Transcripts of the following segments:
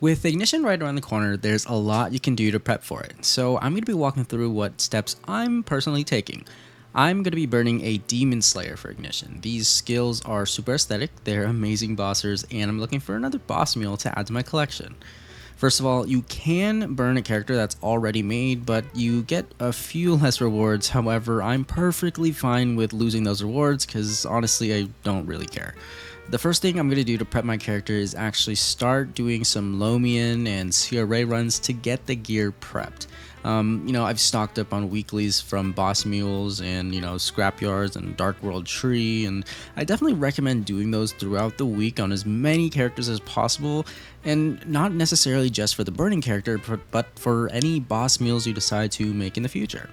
With Ignition right around the corner, there's a lot you can do to prep for it, so I'm going to be walking through what steps I'm personally taking. I'm going to be burning a Demon Slayer for Ignition. These skills are super aesthetic, they're amazing bossers, and I'm looking for another boss meal to add to my collection. First of all, you can burn a character that's already made, but you get a few less rewards. However, I'm perfectly fine with losing those rewards because honestly, I don't really care. The first thing I'm going to do to prep my character is actually start doing some Lomian and CRA runs to get the gear prepped. I've stocked up on weeklies from Boss Mules and, Scrapyards and Dark World Tree, and I definitely recommend doing those throughout the week on as many characters as possible, and not necessarily just for the burning character, but for any boss meals you decide to make in the future.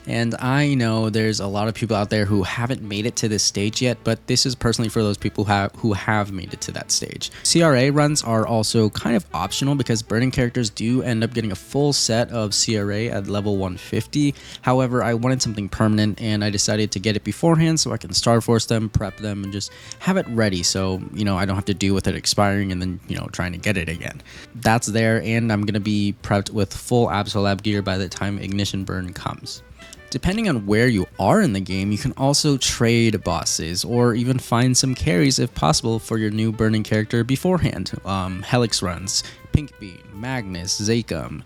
And I know there's a lot of people out there who haven't made it to this stage yet, but this is personally for those people who have made it to that stage. CRA runs are also kind of optional because burning characters do end up getting a full set of CRA at level 150. However, I wanted something permanent and I decided to get it beforehand so I can Star Force them, prep them, and just have it ready so, I don't have to deal with it expiring and then, trying to get it again. That's there, and I'm going to be prepped with full Absolab gear by the time Ignition Burn comes. Depending on where you are in the game, you can also trade bosses or even find some carries if possible for your new burning character beforehand. Helix runs, Pink Bean, Magnus, Zakum,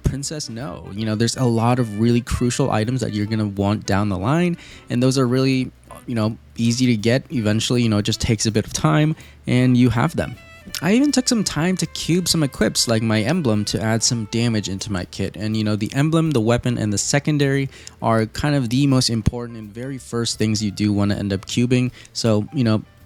Princess No. There's a lot of really crucial items that you're going to want down the line, and those are really, easy to get eventually. It just takes a bit of time and you have them. I even took some time to cube some equips like my emblem to add some damage into my kit, and the emblem, the weapon, and the secondary are kind of the most important and very first things you do want to end up cubing, so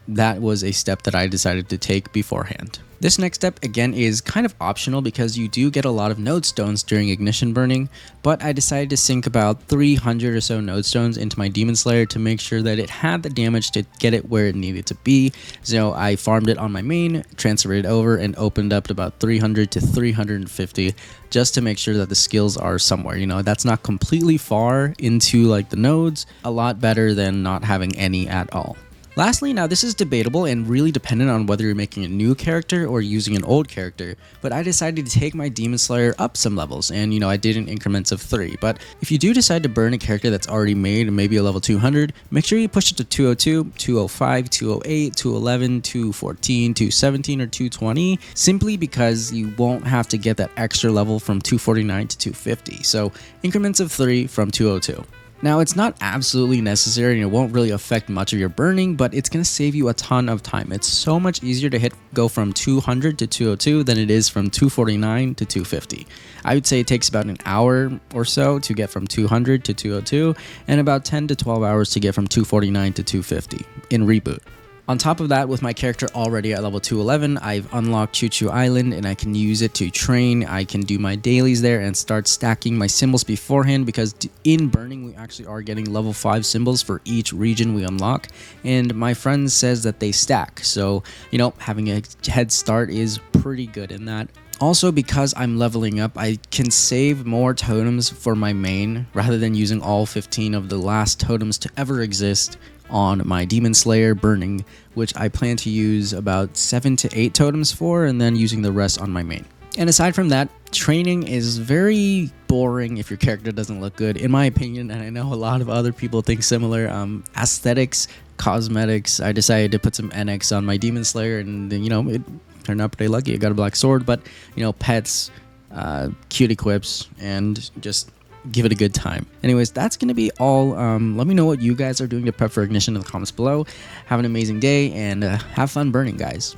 that was a step that I decided to take beforehand. This next step again is kind of optional because you do get a lot of node stones during ignition burning, but I decided to sink about 300 or so node stones into my Demon Slayer to make sure that it had the damage to get it where it needed to be. So I farmed it on my main, transferred it over, and opened up to about 300 to 350 just to make sure that the skills are somewhere. That's not completely far into like the nodes, a lot better than not having any at all. Lastly, now this is debatable and really dependent on whether you're making a new character or using an old character, but I decided to take my Demon Slayer up some levels, and I did in increments of 3. But if you do decide to burn a character that's already made and maybe a level 200, make sure you push it to 202, 205, 208, 211, 214, 217, or 220, simply because you won't have to get that extra level from 249 to 250. So increments of 3 from 202. Now, it's not absolutely necessary and it won't really affect much of your burning, but it's going to save you a ton of time. It's so much easier to go from 200 to 202 than it is from 249 to 250. I would say it takes about an hour or so to get from 200 to 202 and about 10 to 12 hours to get from 249 to 250 in Reboot. On top of that, with my character already at level 211, I've unlocked Choo Choo Island and I can use it to train. I can do my dailies there and start stacking my symbols beforehand because in burning we actually are getting level 5 symbols for each region we unlock, and my friend says that they stack, so having a head start is pretty good in that. Also, because I'm leveling up, I can save more totems for my main rather than using all 15 of the last totems to ever exist on my Demon Slayer burning, which I plan to use about 7 to 8 totems for, and then using the rest on my main. And aside from that, training is very boring if your character doesn't look good, in my opinion, and I know a lot of other people think similar. Aesthetics, cosmetics, I decided to put some NX on my Demon Slayer, and it turned out pretty lucky. I got a black sword, but pets, cute equips, and just give it a good time. Anyways, that's going to be all. Let me know what you guys are doing to prep for ignition in the comments below. Have an amazing day and have fun burning, guys.